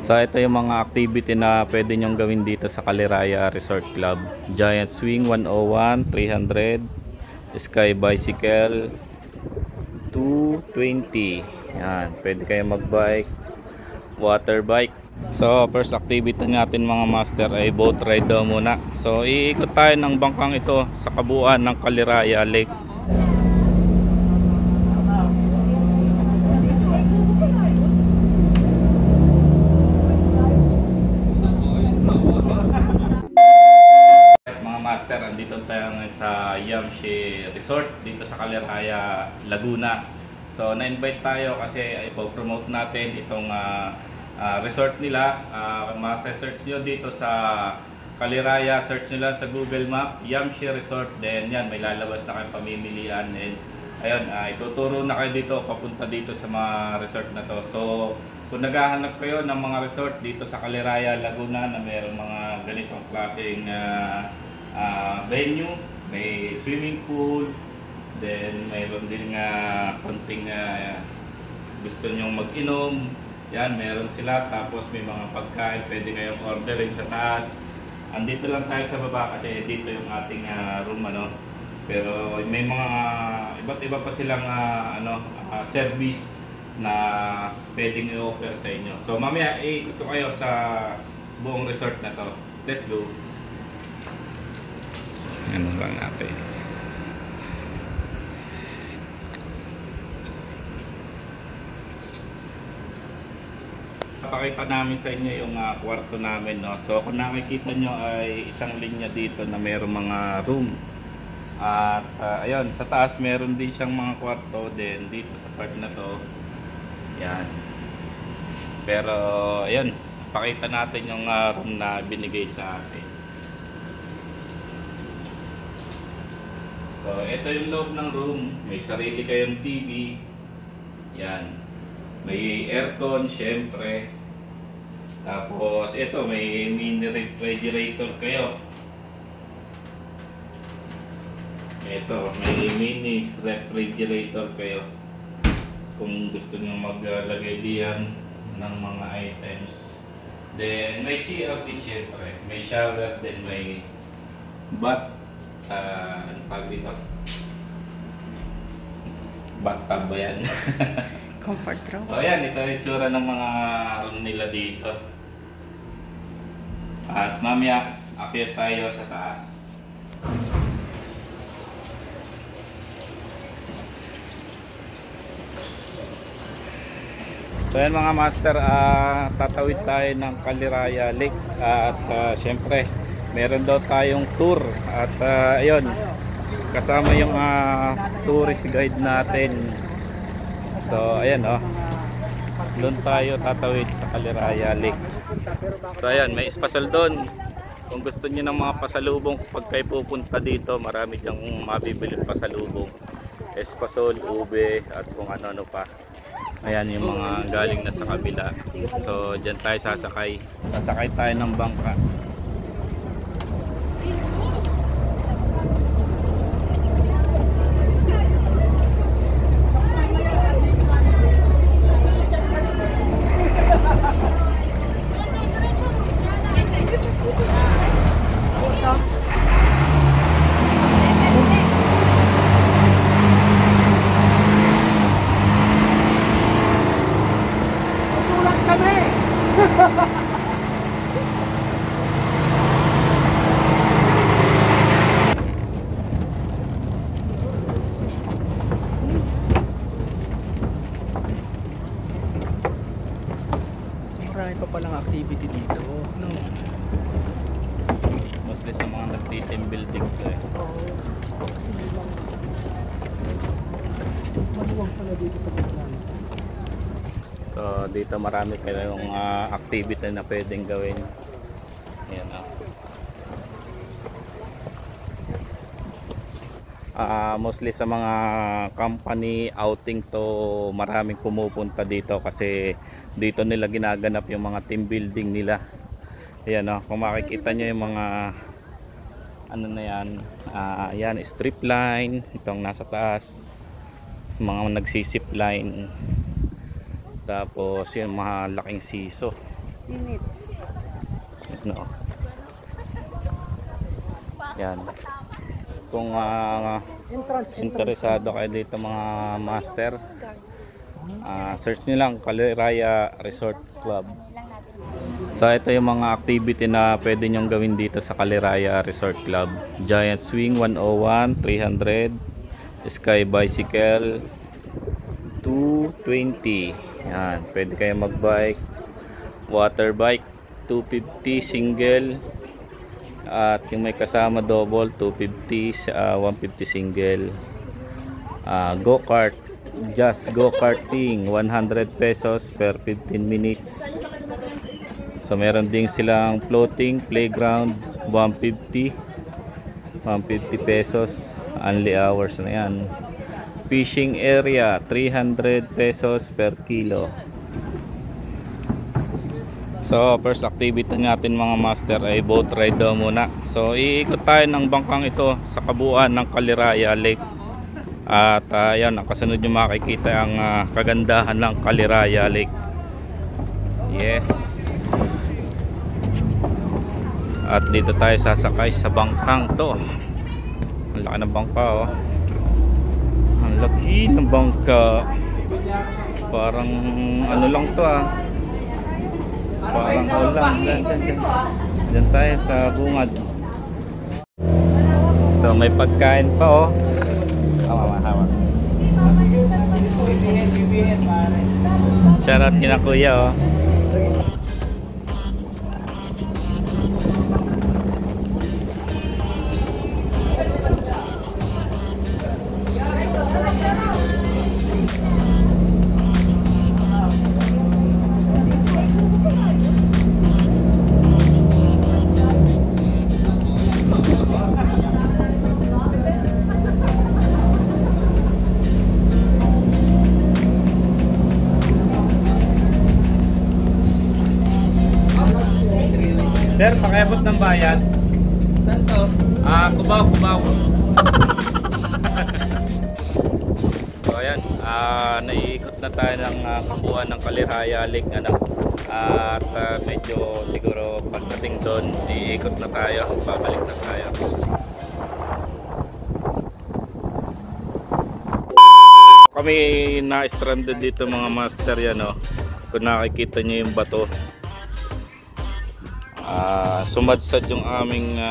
So ito yung mga activity na pwede nyong gawin dito sa Caliraya Resort Club. Giant Swing 101, 300. Sky Bicycle 220. Yan, pwede kayo magbike, water bike. So first activity natin mga master ay boat ride daw muna. So iikot tayo ng bangkang ito sa kabuuan ng Caliraya Lake. Mga master, andito tayo sa Yamshi Resort dito sa Caliraya, Laguna. So na-invite tayo kasi ipo-promote natin itong resort nila. Masa-search nyo dito sa Caliraya, search nyo lang sa Google Map, Yamshi Resort. Then yan, may lalabas na kayong pamimilian. And ayun, ituturo na kayo dito, papunta dito sa mga resort na to. So kung naghahanap kayo ng mga resort dito sa Caliraya, Laguna na mayroong mga ganitong klaseng venue, may swimming pool, then mayroon din konting gusto nyong mag-inom, yan meron sila. Tapos may mga pagkain pwede kayong orderin sa taas. Andito lang tayo sa baba kasi dito yung ating room pero may mga iba't iba pa silang service na pwedeng i-offer sa inyo. So mamaya ikot ko kayo sa buong resort na to. Let's go. Ano lang natin. Papakita namin sa inyo yung kwarto namin, no. So kung nakikita nyo ay isang linya dito na mayroong mga room. At ayun, sa taas meron din siyang mga kwarto din dito sa part na to. Yan. Pero ayun, pakita natin yung room na binigay sa atin. So ito yung loob ng room. May sarili kayong TV. Yan. May aircon syempre. Tapos ito may mini refrigerator kayo. Ito may mini refrigerator kayo kung gusto niyo maglagay diyan ng mga items. Then may CR din syempre. May shower, then may bath. Ano tawag dito? Bathtub ba yan? Comfort room. So ayan, ito yung tsura ng mga room nila dito. At mamaya, akyat tayo sa taas. So ayan mga master, tatawid tayo ng Caliraya Lake. At syempre, meron daw tayong tour. At ayun, kasama yung tourist guide natin. So ayan doon tayo tatawid sa Caliraya Lake. So ayan, may espasol doon. Kung gusto niyo ng mga pasalubong pag kayo pupunta dito, marami diyang mabibili pasalubong. Espasol, ube at kung ano-ano pa. Ayan yung mga galing na sa kabila. So diyan tayo sasakay. Sasakay tayo ng bangka. Marami pa palang activity dito, no? Mostly sa mga nag-team building to Kasi lang maluwag pala dito sa Buklan. So dito marami kayong activity na pwedeng gawin. Ayan mostly sa mga company outing to, maraming pumupunta dito kasi dito nila ginaganap yung mga team building nila. Ayan kung makikita nyo yung mga ano na yan, yan strip line, itong nasa taas, mga nagsisip line, tapos yung mga laking siso. Minute. No. Yan. Kung interesado kayo dito mga master, search nyo lang Kaliraya Resort Club. So ito yung mga activity na pwede nyong gawin dito sa Kaliraya Resort Club. Giant Swing 101, 300, Sky Bicycle 220. Yan, pwede kayo magbike. Water bike 250 single. At yung may kasama double 250, 150 single. Go-kart, just go-karting 100 pesos per 15 minutes. So meron din silang floating playground 150 pesos, only hours na yan. Fishing area 300 pesos per kilo. So first activity natin mga master ay boat ride daw muna. So iikot tayo ng bangkang ito sa kabuuan ng Kaliraya Lake. At ayan, ang kasunod nyo makikita ang kagandahan ng Kaliraya Lake. Yes. At dito tayo sasakay sa bangkang to. Ang laki ng bangka oh. Ang laki ng bangka. Parang ano lang to Parang haulang. Diyan tayo sa bungad. So may pagkain pa oh. Hawak. Shoutout kina kuya oh. Sir, pakiabot ng bayad. Saan to? Cubao. So ayan, naiikot na tayo ng kabuuan ng Kaliraya Lake at medyo siguro pagdating doon, iikot na tayo, babalik na tayo. Kami na-stranded dito mga master yan oh. Kung nakikita nyo yung bato. Sumadsad yung aming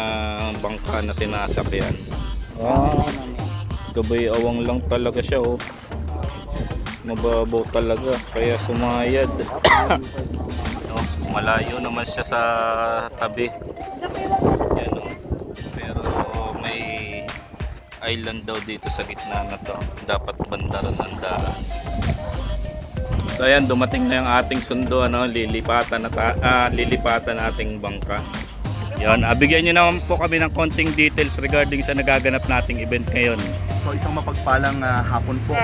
bangka na sinasakyan. Gabay awang lang talaga siya oh. Mababaw talaga kaya sumayad. Malayo naman siya sa tabi. Yan oh. Pero may island daw dito sa gitna na to. Dapat bandaran ng daan. So ayan, dumating na yung ating sundo, lilipatan nating bangka. Yan, bigyan nyo naman po kami ng konting details regarding sa nagaganap nating event ngayon. So isang mapagpalang hapon po.